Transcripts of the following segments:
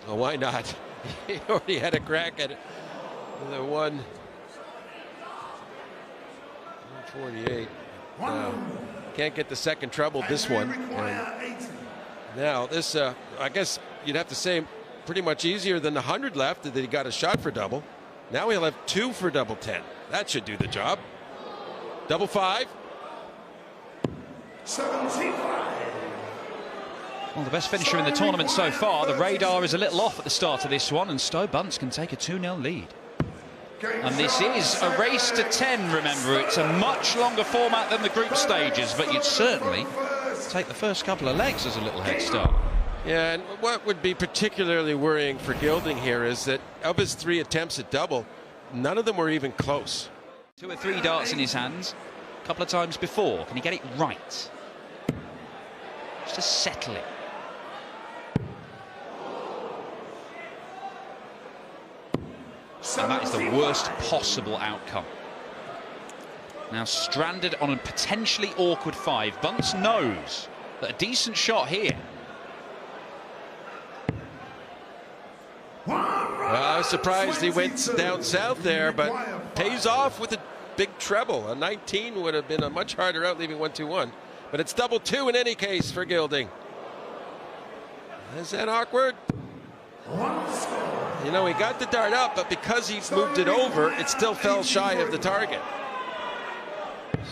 Well, why not? He already had a crack at it. The 148. Can't get the second treble this one. And now this, I guess you'd have to say, pretty much easier than the 100 left that he got a shot for double. Now he'll have 2 for double 10. That should do the job. Double 5. 75. Well, the best finisher in the tournament so far. The radar is a little off at the start of this one, and Stowe Bunce can take a 2-0 lead. And this is a race to 10, remember. It's a much longer format than the group stages, but you'd certainly take the first couple of legs as a little head start. Yeah, and what would be particularly worrying for Gilding here is that of his 3 attempts at double, none of them were even close. 2 or 3 darts in his hands a couple of times before. Can he get it right? Just to settle it. And that is the worst possible outcome. Now stranded on a potentially awkward 5. Bunce knows that a decent shot here. Well, I was surprised he went down south there, but pays off with a big treble. A 19 would have been a much harder out, leaving 1-2-1. But it's double 2 in any case for Gilding. Is that awkward? You know, he got the dart up, but because he moved it over, it still fell shy of the target.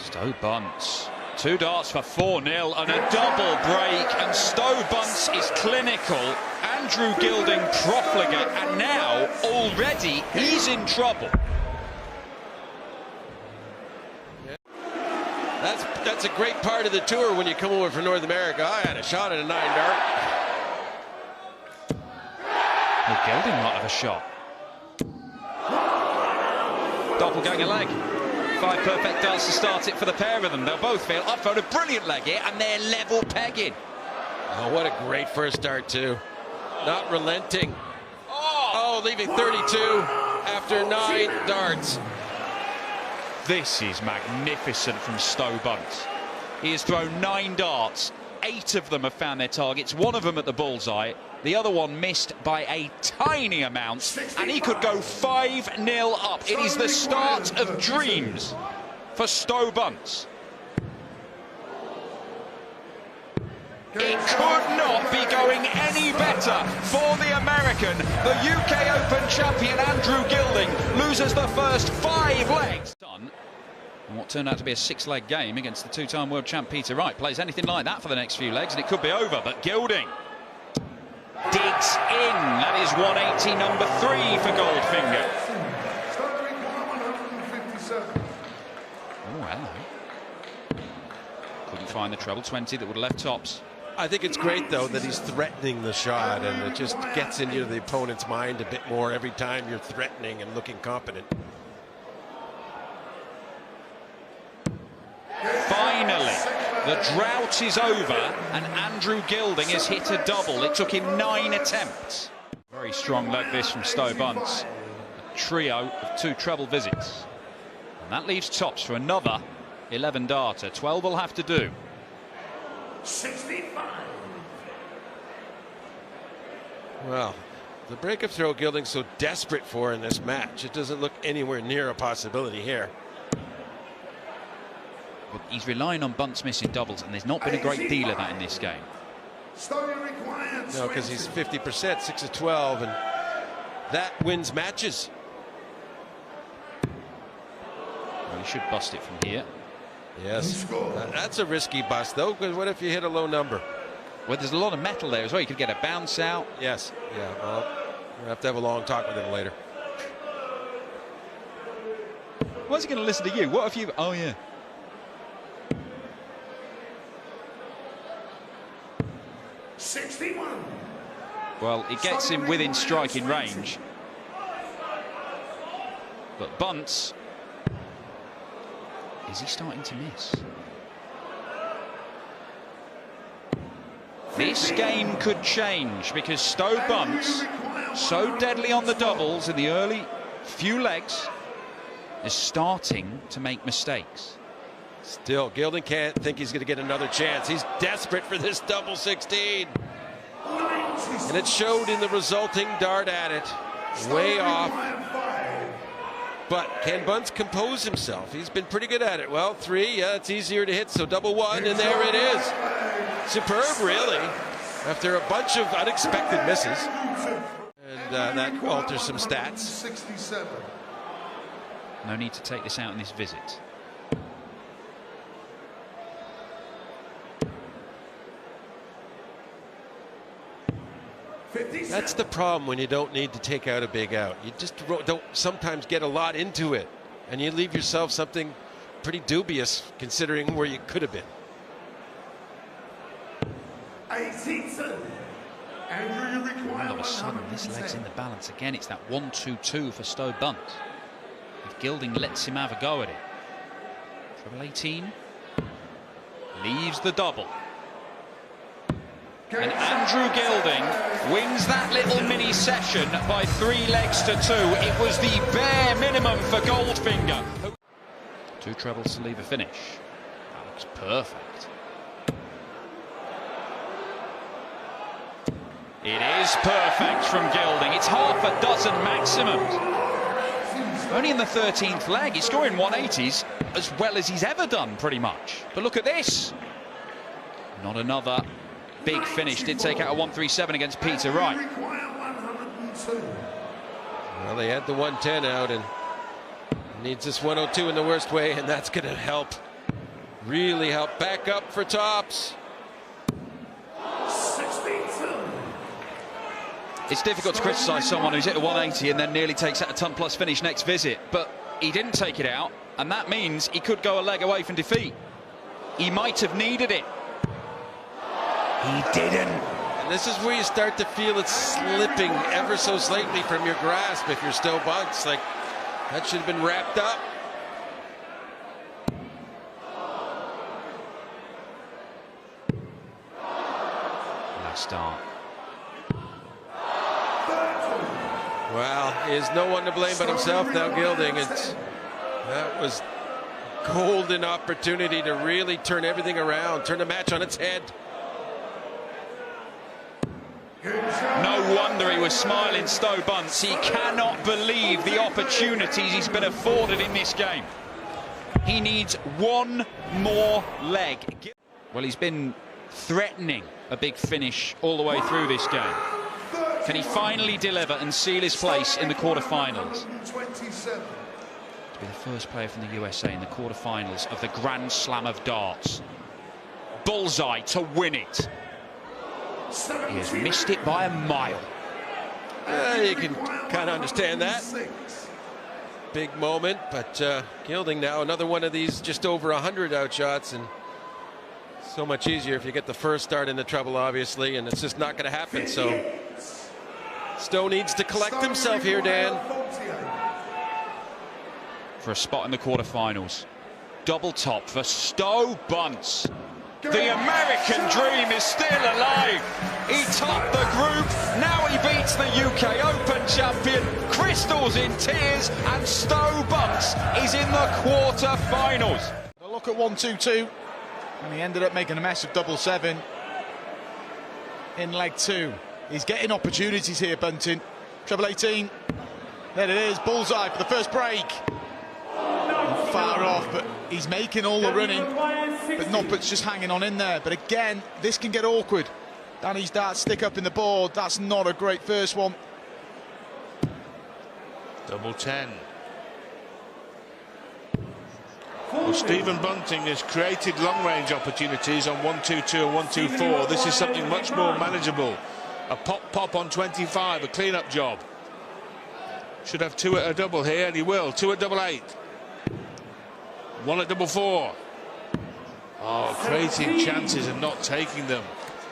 Stowe Bunce. 2 darts for 4-0 and a double break, and Stowe Bunce is clinical. Andrew Gilding profligate, and now already he's in trouble. That's a great part of the tour when you come over from North America. I had a shot at a 9 dart. Well, Gilding might have a shot. Doppelganger leg. 5 perfect darts to start it for the pair of them. They'll both feel up for a brilliant leg here, and they're level pegging. Oh, what a great first dart, too. Not relenting. Oh, leaving 32 after 9 darts. This is magnificent from Stowe Bunce. He has thrown 9 darts. 8 of them have found their targets. 1 of them at the bullseye. The other one missed by a tiny amount, and he could go 5-0 up. It is the start of dreams for Stowe Bunce. It could not be going any better for the American. The UK Open champion Andrew Gilding loses the first 5 legs. And what turned out to be a 6-leg game against the 2-time world champ Peter Wright. Plays anything like that for the next few legs and it could be over, but Gilding digs in. That is 180 number 3 for Goldfinger. Oh, hello. Couldn't find the treble 20 that would have left tops. I think it's great, though, that he's threatening the shot, and it just gets into the opponent's mind a bit more every time you're threatening and looking competent. Finally, the drought is over, and Andrew Gilding has hit a double. It took him 9 attempts. Very strong leg this from Stowe Bunce. A trio of 2 treble visits. And that leaves tops for another 11 darter. 12 will have to do. 65. Well, the break of throw Gilding's so desperate for in this match, it doesn't look anywhere near a possibility here. But he's relying on Bunce missing doubles, and there's not been a great deal of that in this game. No, because he's 50%, 6 of 12, and that wins matches. Well, he should bust it from here. Yes, that's a risky bust, though, because what if you hit a low number? Well, there's a lot of metal there as well. You could get a bounce out. Yes, yeah, well, we'll have to have a long talk with him later. Why's he going to listen to you? What if you... Oh, yeah. Well, it gets him within striking range. But Bunce, is he starting to miss? This game could change because Stowe Bunce, so deadly on the doubles in the early few legs, is starting to make mistakes. Still, Gilding can't think he's going to get another chance. He's desperate for this double 16. And it showed in the resulting dart at it. Way off. But can Bunce compose himself? He's been pretty good at it. Well, 3, yeah, it's easier to hit, so double 1, and there it is. Superb, really, after a bunch of unexpected misses. And that alters some stats. 67. No need to take this out in this visit. That's the problem when you don't need to take out a big out. You just don't sometimes get a lot into it, and you leave yourself something pretty dubious considering where you could have been. 82. Andrew, you require All of a sudden, this leg's in the balance again. It's that 1-2-2 for Stowe Bunce. If Gilding lets him have a go at it. Treble 18 leaves the double. And Andrew Gilding wins that little mini session by 3 legs to 2. It was the bare minimum for Goldfinger. 2 trebles to leave a finish. That looks perfect. It is perfect from Gilding. It's half a dozen maximums. Only in the 13th leg. He's scoring 180s as well as he's ever done, pretty much. But look at this. Not another big finish. Did take out a 137 against Peter Wright. Well, they had the 110 out and needs this 102 in the worst way, and that's going to help. Really help. Back up for tops. 62. It's difficult to criticise someone who's hit a 180 and then nearly takes out a ton plus finish next visit, but he didn't take it out, and that means he could go a leg away from defeat. He might have needed it. He didn't. And this is where you start to feel it slipping ever so slightly from your grasp if you're Stowe Bunce. Like, that should have been wrapped up. Last start. Well, he has no one to blame but himself now, Gilding. That was golden opportunity to really turn everything around, turn the match on its head. No wonder he was smiling, Stowe Bunce. He cannot believe the opportunities he's been afforded in this game. He needs one more leg. Well, he's been threatening a big finish all the way through this game. Can he finally deliver and seal his place in the quarter-finals? To be the first player from the USA in the quarter-finals of the Grand Slam of darts. Bullseye to win it. He has missed it by a mile. You can kind of understand that. Big moment, but Gilding now another one of these just over 100 outshots, and so much easier if you get the first start in the treble, obviously, and it's just not going to happen. So Stowe needs to collect himself here, Dan. For a spot in the quarterfinals. Double top for Stowe Bunce. The American dream is still alive. He topped the group. Now he beats the UK Open champion. Crystal's in tears, and Stowe Bunce is in the quarter-finals. A look at 1-2-2, and he ended up making a mess of double 7 in leg 2. He's getting opportunities here, Bunting. Treble 18. There it is, bullseye for the first break. Far off, but he's making all the running. But Noppert's just hanging on in there. But again, this can get awkward. Danny's darts stick up in the board. That's not a great first one. Double 10. Well, Stephen Bunting has created long-range opportunities on 1-2-2 and 1-2-4. This is something much more manageable. A pop on 25, a clean-up job. Should have 2 at a double here, and he will. 2 at double 8. 1 at double 4. Oh, creating chances and not taking them.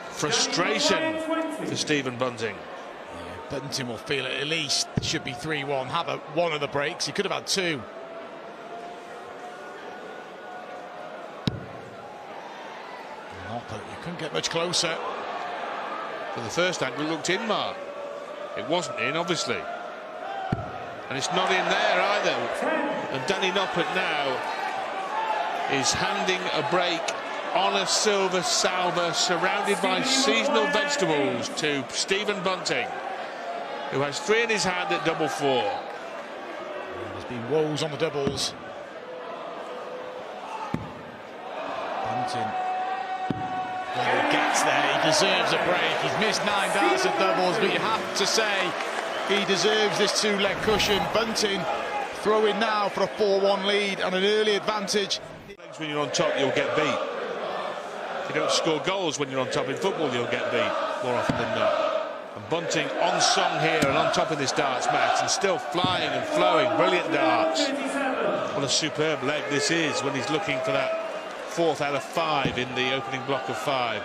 Frustration for Stephen Bunting. Yeah, Bunting will feel it at least. Should be 3-1. Have one of the breaks. He could have had 2. Noppert, you couldn't get much closer. For the first angle, looked in, Mark. It wasn't in, obviously. And it's not in there either. And Danny Noppert now is handing a break on a silver salver, surrounded by seasonal vegetables, to Stephen Bunting, who has 3 in his hand at double 4. There's been woes on the doubles. Bunting, well, he gets there, he deserves a break. He's missed 9 darts at doubles, but you have to say he deserves this 2-leg cushion. Bunting throwing now for a 4-1 lead and an early advantage. When you're on top, you'll get beat. If you don't score goals when you're on top in football, you'll get beat more often than not. And Bunting on song here and on top of this darts match, and still flying and flowing. Brilliant darts. What a superb leg this is when he's looking for that 4th out of 5 in the opening block of 5.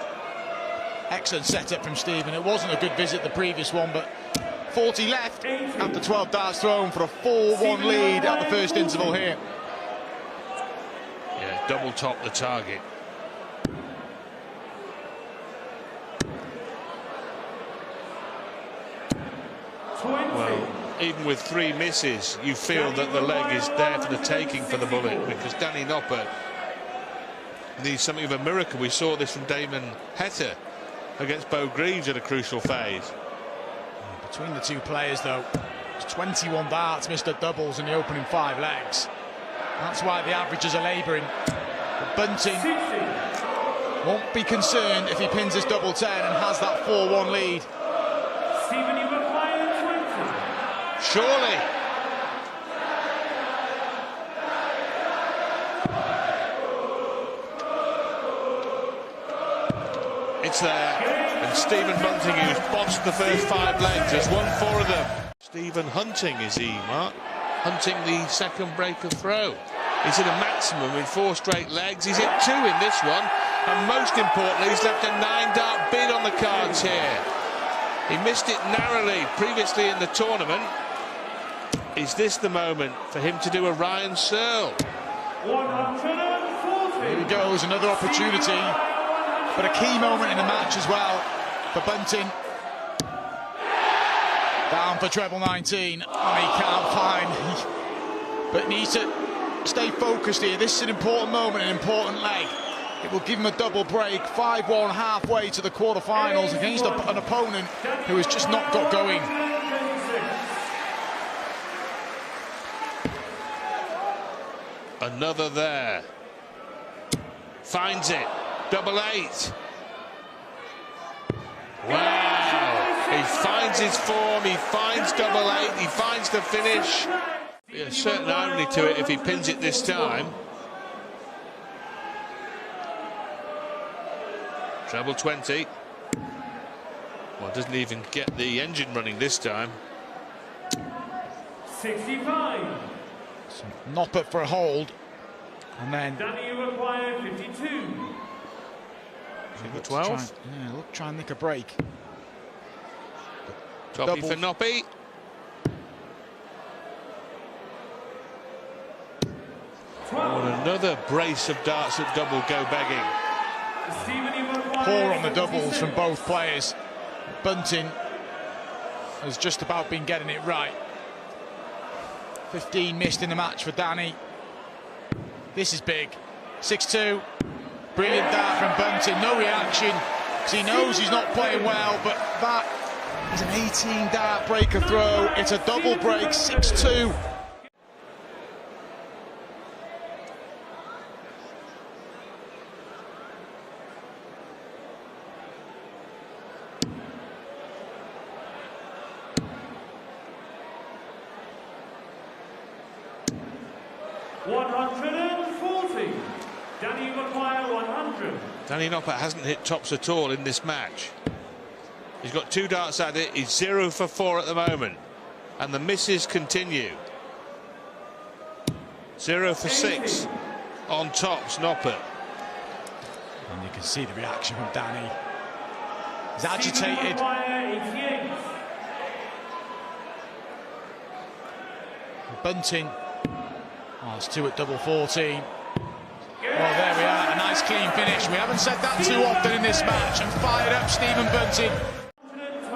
Excellent setup from Stephen. It wasn't a good visit the previous one, but 40 left after 12 darts thrown for a 4-1 lead at the first interval here. Yeah, double top the target. Well, even with 3 misses, you feel that the leg is there for the taking for the bullet, because Danny Noppert needs something of a miracle. We saw this from Damon Heta against Bo Greaves at a crucial phase. Between the 2 players, though, it's 21 darts missed at doubles in the opening 5 legs. That's why the averages are labouring. But Bunting won't be concerned if he pins his double 10 and has that 4-1 lead. Surely. It's there. And Stephen Bunting, who's bossed the first 5 legs, has won 4 of them. Stephen Hunting, is he, Mark? Hunting the second break of throw. He's at a maximum in 4 straight legs. He's hit 2 in this one. And most importantly, he's left a 9-dart bid on the cards here. He missed it narrowly previously in the tournament. Is this the moment for him to do a Ryan Searle? Here he goes, another opportunity, but a key moment in the match as well for Bunting. Down for treble 19, and he can't find, but needs to stay focused here. This is an important moment, an important leg. It will give him a double break, 5-1 halfway to the quarter-finals against an opponent who has just not got going. Another there. Finds it. Double 8. Wow. He finds his form. He finds double 8. He finds the finish. Be a certain irony to it if he pins it this time. Treble 20. Well, doesn't even get the engine running this time. 65. So Noppert for a hold, and then Danny, you require 52. Number 12. Try and nick a break. Toppy Double. for Noppy. Oh, another brace of darts at double go begging. Poor on the doubles from both players. Bunting has just about been getting it right. 15 missed in the match for Danny. This is big. 6-2. Brilliant dart from Bunting. No reaction, because he knows he's not playing well, but that is an 18-dart breaker throw. It's a double break, 6-2. Danny Noppert hasn't hit tops at all in this match. He's got 2 darts at it. He's 0 for 4 at the moment. And the misses continue. 0 for 6 on tops, Noppert. And you can see the reaction from Danny. He's agitated. Bunting. Oh, it's 2 at double 14. Well, there we are, a nice clean finish. We haven't said that too often in this match. And fired up Stephen Bunting.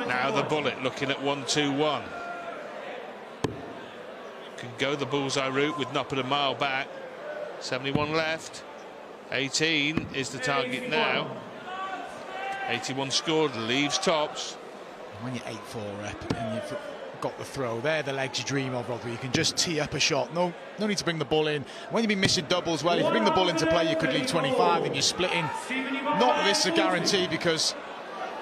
Now the bullet looking at 1-2-1. Can go the bullseye route with Noppert a mile back. 71 left. 18 is the target now. 81 scored, leaves tops. When you're 8-4 rep and you've got the throw, they're the legs you dream of, Rob, where you can just tee up a shot. No need to bring the ball in. When you've been missing doubles, well, if you bring the ball into play, you could leave 25, and you're splitting. Not that this is a guarantee, because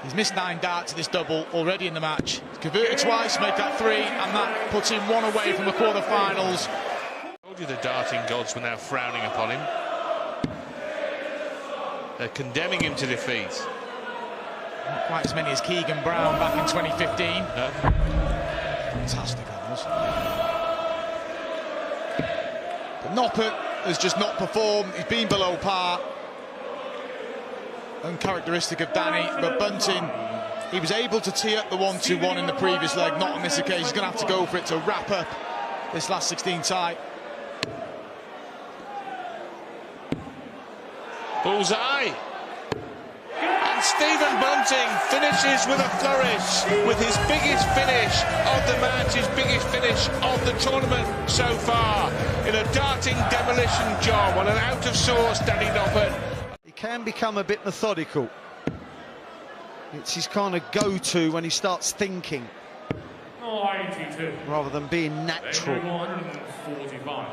he's missed 9 darts at this double already in the match. He's converted twice, make that 3, and that puts him 1 away from the quarter-finals. I told you the darting gods were now frowning upon him. They're condemning him to defeat. Not quite as many as Keegan Brown back in 2015. No. Fantastic honours. But Noppert has just not performed. He's been below par. Uncharacteristic of Danny, but Bunting, he was able to tee up the 1-2-1 in the previous leg, not on this occasion. He's going to have to go for it to wrap up this last 16 tie. Bullseye. And Stephen Bunting finishes with a flourish, with his biggest finish of the match, his biggest finish of the tournament so far, in a darting demolition job on an out-of-sorts Danny Noppert. He can become a bit methodical. It's his kind of go-to when he starts thinking, 82. rather than being natural. 145.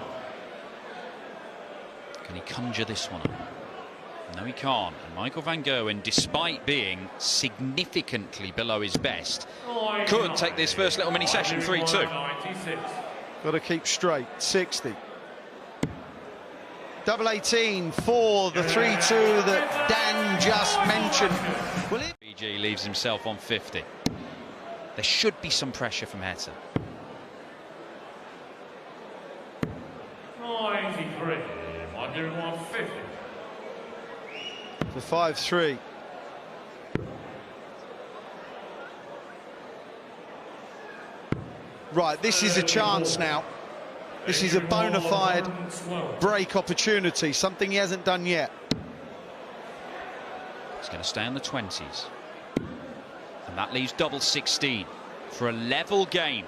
Can he conjure this one up? No, he can't. And Michael van Gerwen, despite being significantly below his best, could take this first little mini session 3-2. Got to keep straight. 60. Double 18 for the 3-2 that Dan just mentioned. Will it? BG leaves himself on 50. There should be some pressure from Heta. 93. I'm doing 150. For 5-3. Right, this is a chance now. This is a bona fide break opportunity, something he hasn't done yet. He's going to stay on the 20s. And that leaves double 16 for a level game.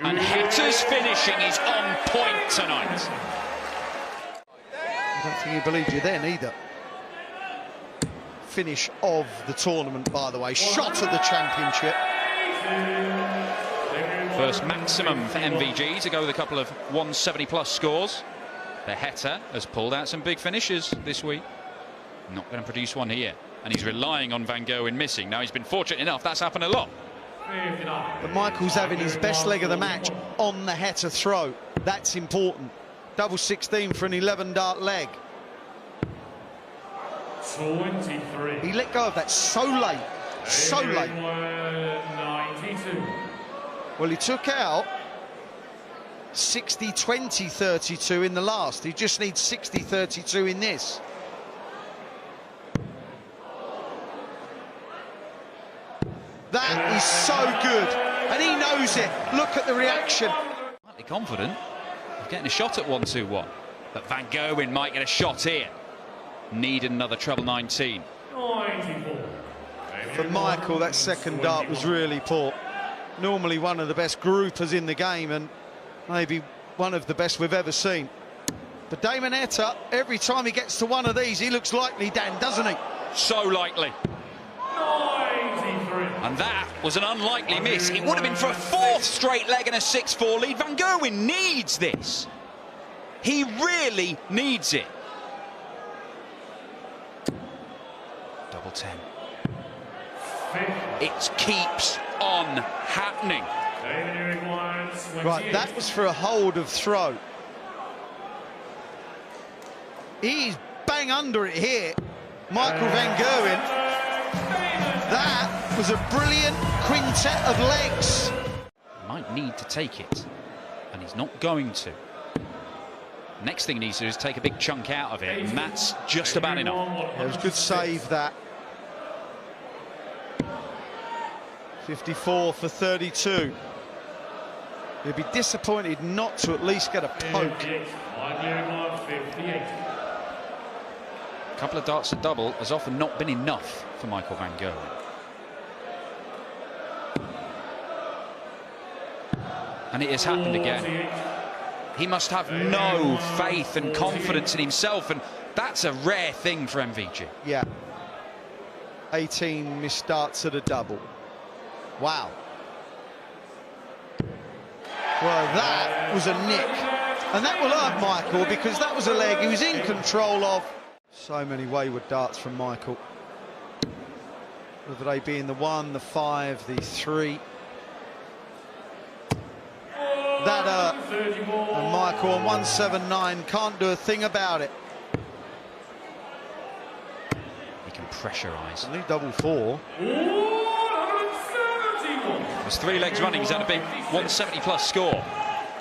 And Heta's finishing is on point tonight. I don't think he believed you then either. Finish of the tournament, by the way. Shot at the championship. First maximum for MVG to go with a couple of 170+ scores. The Heta has pulled out some big finishes this week. Not going to produce one here. And he's relying on Van Gerwen missing. Now, he's been fortunate enough, that's happened a lot. But Michael's having his best leg of the match on the Heta throw. That's important. Double 16 for an 11-dart leg. 23. He let go of that so late. So late. 92. Well, he took out 60-20-32 in the last. He just needs 60-32 in this. That is so good, and he knows it. Look at the reaction. Slightly confident of getting a shot at 1-2-1. But Van Gerwen might get a shot here. Need another treble 19. 94. For Michael, that second dart was really poor. Normally one of the best groupers in the game, and maybe one of the best we've ever seen. But Damon Heta, every time he gets to one of these, he looks likely, Dan, doesn't he? So likely. 93. And that was an unlikely miss. It would have been for a 4th straight leg and a 6-4 lead. Van Gerwen needs this. He really needs it. Double 10. It keeps on happening. Right, that was for a hold of throw. He's bang under it here. Michael van Gerwen. That was a brilliant quintet of legs. Might need to take it, and he's not going to. Next thing he needs to do is take a big chunk out of it, and that's just about enough. It was a good save, that. 54 for 32. He'll be disappointed not to at least get a poke. A couple of darts at double has often not been enough for Michael van Gerwen. And it has happened again. He must have no faith and confidence in himself, and that's a rare thing for MVG. Yeah. 18 missed starts at a double. Wow. Well, that was a nick. And that will hurt Michael, because that was a leg he was in control of. So many wayward darts from Michael. Whether they be in the 1, the 5, the 3. That hurt. And Michael on 179 can't do a thing about it. He can pressurise. Only double 4. There's 3 legs running. He's had a big 170-plus score.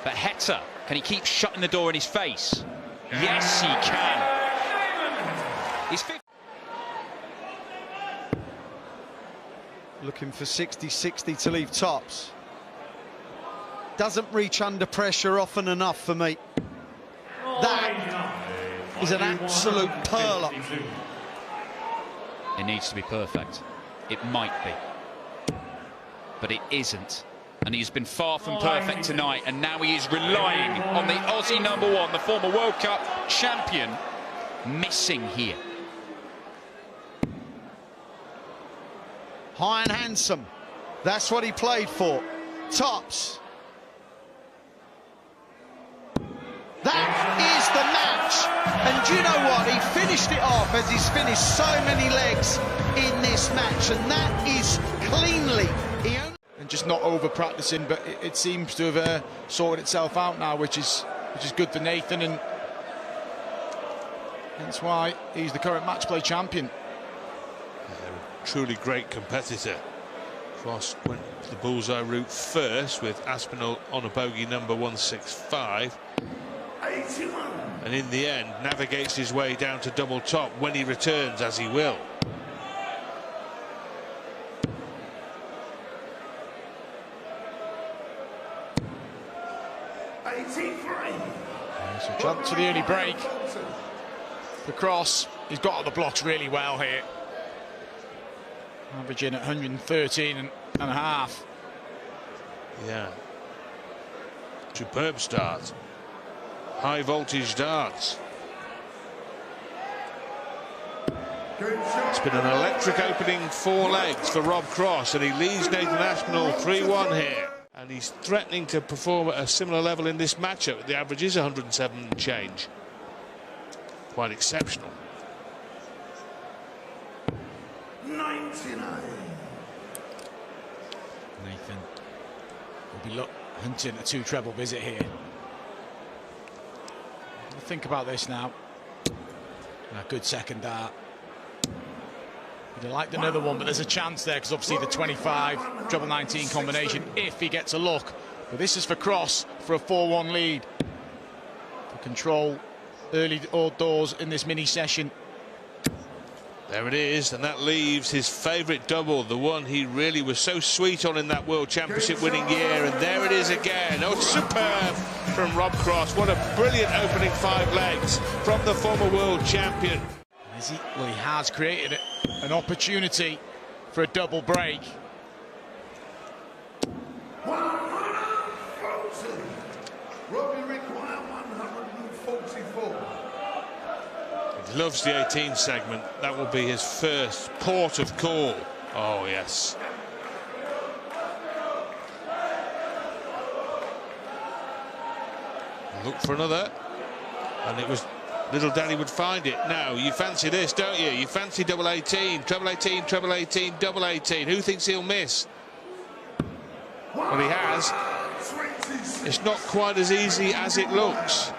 But Hector, can he keep shutting the door in his face? Yes, he can. He's 50. Looking for 60-60 to leave tops. Doesn't reach under pressure often enough for me. That is an absolute pearler. It needs to be perfect. It might be. But it isn't. And he's been far from perfect tonight, and now he is relying on the Aussie #1, the former World Cup champion, missing here. High and handsome. That's what he played for. Tops. That is the match. And do you know what? He finished it off as he's finished so many legs in this match, and that is cleanly. And just not over practicing, but it seems to have sorted itself out now, which is good for Nathan, and that's why he's the current match play champion. Truly great competitor. Cross went the bullseye route first with Aspinall on a bogey number 165. 81. And in the end navigates his way down to double top when he returns, as he will. So jump to the early break. The cross, he's got all the blocks really well here. Averaging at 113 and a half. Yeah. Superb start. High voltage darts. It's been an electric opening 4 legs for Rob Cross, and he leads Nathan Aspinall 3-1 here. And he's threatening to perform at a similar level in this matchup. The average is 107 and change. Quite exceptional. 99. Nathan will be hunting a 2 treble visit here. Think about this now. A good second dart. You'd have liked another one, but there's a chance there, because obviously the 25 treble 19 combination, if he gets a look. But this is for Cross for a 4-1 lead. For control early doors in this mini session. There it is, and that leaves his favourite double, the one he really was so sweet on in that World Championship winning year, and there it is again. Oh, superb from Rob Cross. What a brilliant opening 5 legs from the former world champion. Well, he has created an opportunity for a double break. Robbie require 144. He loves the 18 segment. That will be his first port of call. Oh, yes. Look for another. And it was little Danny would find it. Now, you fancy this, don't you? You fancy double 18, treble 18, treble 18, double 18. Who thinks he'll miss? Well, he has. It's not quite as easy as it looks.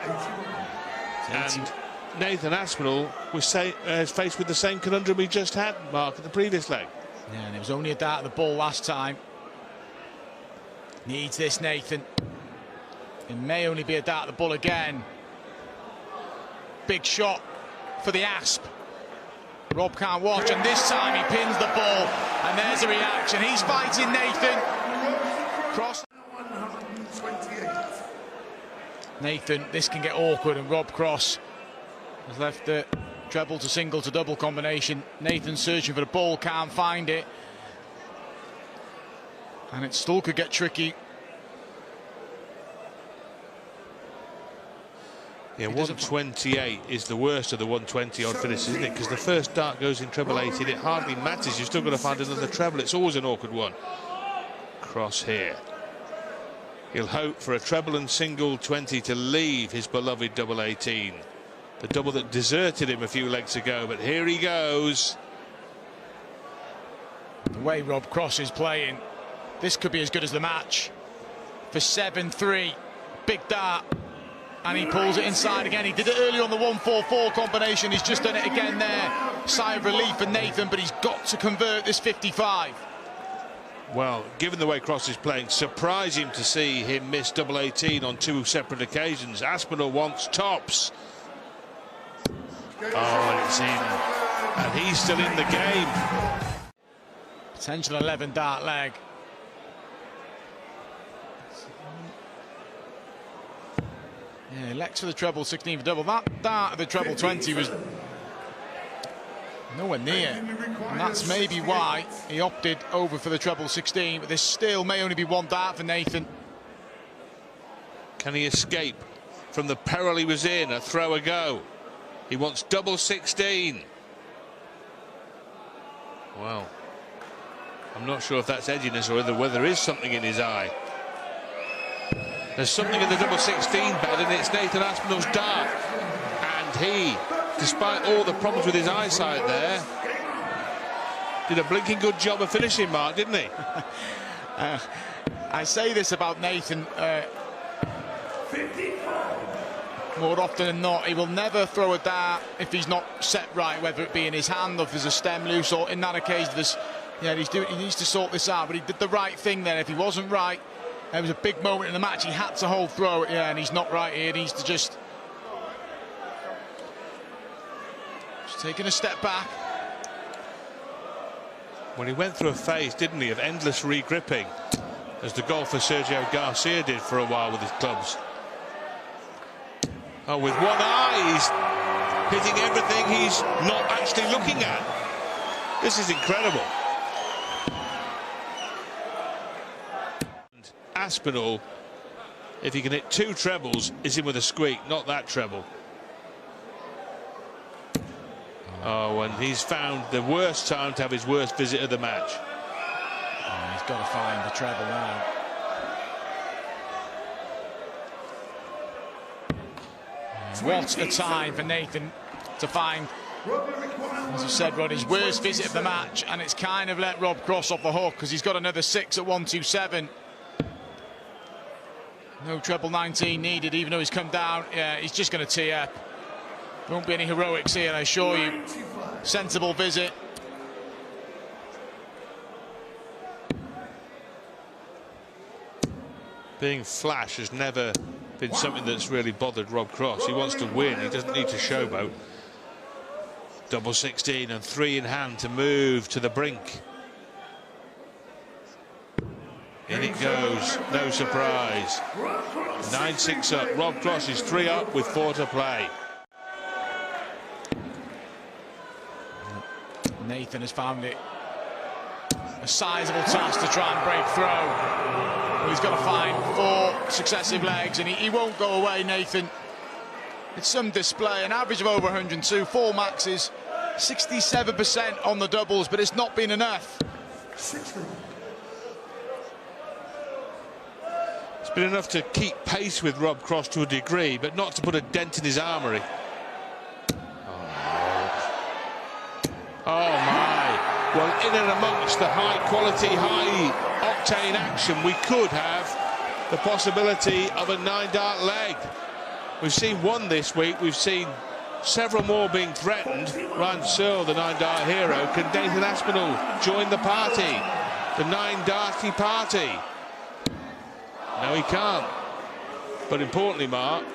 And Nathan Aspinall was faced with the same conundrum he just had, Mark, at the previous leg. Yeah, and it was only a dart at the ball last time. Needs this, Nathan. It may only be a dart at the ball again. Big shot for the Asp. Rob can't watch, and this time he pins the ball, and there's a reaction. He's fighting Nathan. Cross. 128. Nathan, this can get awkward, and Rob Cross has left the treble to single to double combination. Nathan searching for the ball, can't find it, and it still could get tricky. Yeah, 128 is the worst of the 120 odd finishes, isn't it? Because the first dart goes in treble 18, it hardly matters. You've still got to find another treble. It's always an awkward one. Cross here. He'll hope for a treble and single 20 to leave his beloved double 18. The double that deserted him a few legs ago, but here he goes. The way Rob Cross is playing, this could be as good as the match. For 7-3, big dart. And he pulls it inside again. He did it earlier on the 1-4-4 combination. He's just done it again there. Sigh of relief for Nathan, but he's got to convert this 55. Well, given the way Cross is playing, surprising to see him miss double 18 on 2 separate occasions. Aspinall wants tops. Oh, and it's in. And he's still in the game. Potential 11 dart leg. Yeah, Lex for the treble, 16 for double. That dart of the treble 20 was nowhere near. And that's maybe why he opted over for the treble 16. But there still may only be 1 dart for Nathan. Can he escape from the peril he was in? A throw a go. He wants double 16. Well, I'm not sure if that's edginess or whether there is something in his eye. There's something in the double 16 bed, and it's Nathan Aspinall's dart. And he, despite all the problems with his eyesight there, did a blinking good job of finishing, Mark, didn't he? I say this about Nathan more often than not. He will never throw a dart if he's not set right, whether it be in his hand or if there's a stem loose, or in that occasion there's, yeah, he needs to sort this out. But he did the right thing there. If he wasn't right, there was a big moment in the match. He had to hold throw, yeah, and he's not right here. He needs to just taking a step back. Well, he went through a phase, didn't he, of endless re-gripping, as the golfer Sergio Garcia did for a while with his clubs. Oh, with one eye, he's hitting everything he's not actually looking at. This is incredible. Aspinall, if he can hit 2 trebles, is in with a squeak, not that treble. Oh, and he's found the worst time to have his worst visit of the match. Oh, he's got to find the treble now. What a time for Nathan to find, as you said, Rod, his worst visit of the match, and it's kind of let Rob Cross off the hook because he's got another 6 at 127. No treble 19 needed, even though he's come down. Yeah, he's just going to tee up. Won't be any heroics here, I assure you. Sensible visit. Being flash has never been something that's really bothered Rob Cross. He wants to win, he doesn't need to showboat. Double 16 and 3 in hand to move to the brink. In it goes, no surprise. 9-6 up. Rob Cross is 3 up with 4 to play. Nathan has found it a sizable task to try and break through. Well, he's got to find 4 successive legs, and he won't go away, Nathan. It's some display, an average of over 102, 4 maxes, 67% on the doubles, but it's not been enough. It's been enough to keep pace with Rob Cross to a degree, but not to put a dent in his armoury. Oh my. Well, in and amongst the high quality, high octane action, we could have the possibility of a 9-dart leg. We've seen 1 this week, we've seen several more being threatened. Ryan Searle, the 9-dart hero. Can Nathan Aspinall join the party? The 9-darty party? No, he can't. But importantly, Mark,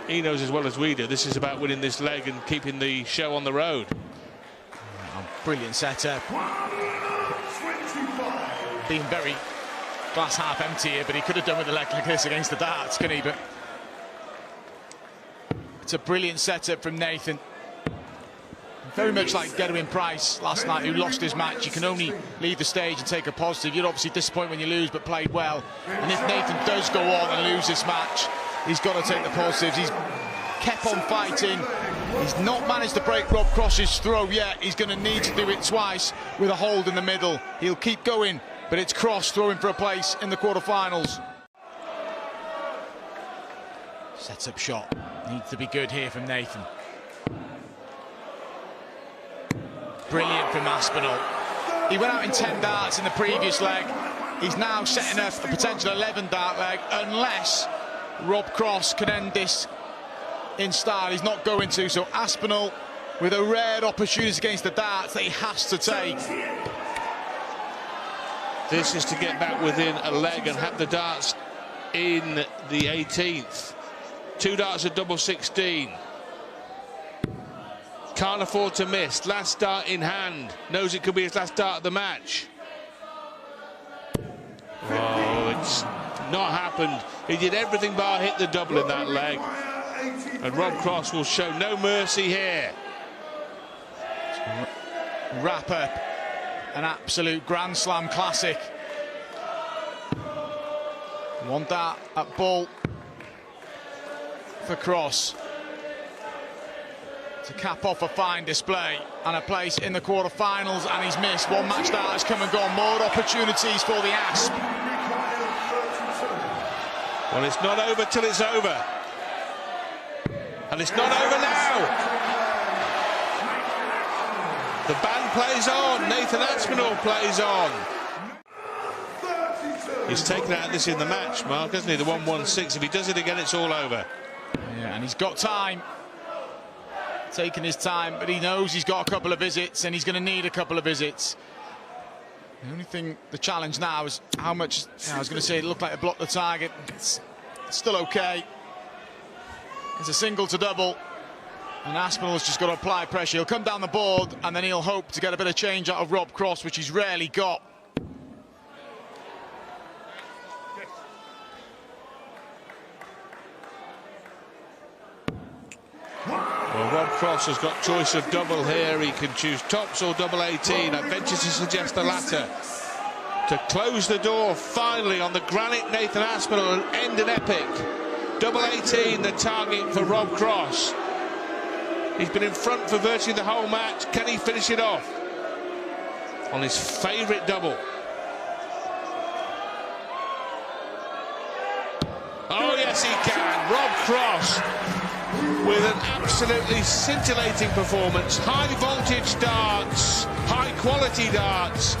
he knows as well as we do, this is about winning this leg and keeping the show on the road. Brilliant setup. Being very glass half empty here, but he could have done with a leg like this against the darts, couldn't he? But it's a brilliant setup from Nathan. Very much like Gerwyn Price last night, who lost his match. You can only leave the stage and take a positive. You're obviously disappointed when you lose, but played well. And if Nathan does go on and lose this match, he's got to take the positives. He's kept on fighting. He's not managed to break Rob Cross's throw yet. He's going to need to do it twice with a hold in the middle. He'll keep going, but it's Cross throwing for a place in the quarterfinals. Sets up shot. Needs to be good here from Nathan. Brilliant from Aspinall. He went out in 10 darts in the previous leg. He's now setting up a potential 11-dart leg, unless Rob Cross can end this in style. He's not going to, so Aspinall with a rare opportunity against the darts that he has to take. This is to get back within a leg and have the darts in the 18th. 2 darts at double 16. Can't afford to miss. Last dart in hand. Knows it could be his last dart of the match. Oh, it's not happened. He did everything bar hit the double in that leg. And Rob Cross will show no mercy here. Wrap up an absolute Grand Slam classic. One dart at ball for Cross to cap off a fine display and a place in the quarterfinals, and he's missed. One match dart has come and gone. More opportunities for the Asp. Well, it's not over till it's over. And it's not over now. The band plays on. Nathan Aspinall plays on. He's taken out this in the match, Mark, hasn't he? The 1-1-6. If he does it again, it's all over. Yeah, and he's got time. Taking his time, but he knows he's got a couple of visits, and he's going to need a couple of visits. The only thing, the challenge now is how much. I was going to say it looked like it blocked the target. It's still okay. It's a single to double, and Aspinall's just got to apply pressure. He'll come down the board, and then he'll hope to get a bit of change out of Rob Cross, which he's rarely got. Well, Rob Cross has got choice of double here. He can choose tops or double 18. I venture to suggest the latter. To close the door finally on the granite Nathan Aspinall and end an epic. Double 18, the target for Rob Cross. He's been in front for virtually the whole match. Can he finish it off on his favourite double? Oh, yes, he can. Rob Cross with an absolutely scintillating performance. High voltage darts, high quality darts.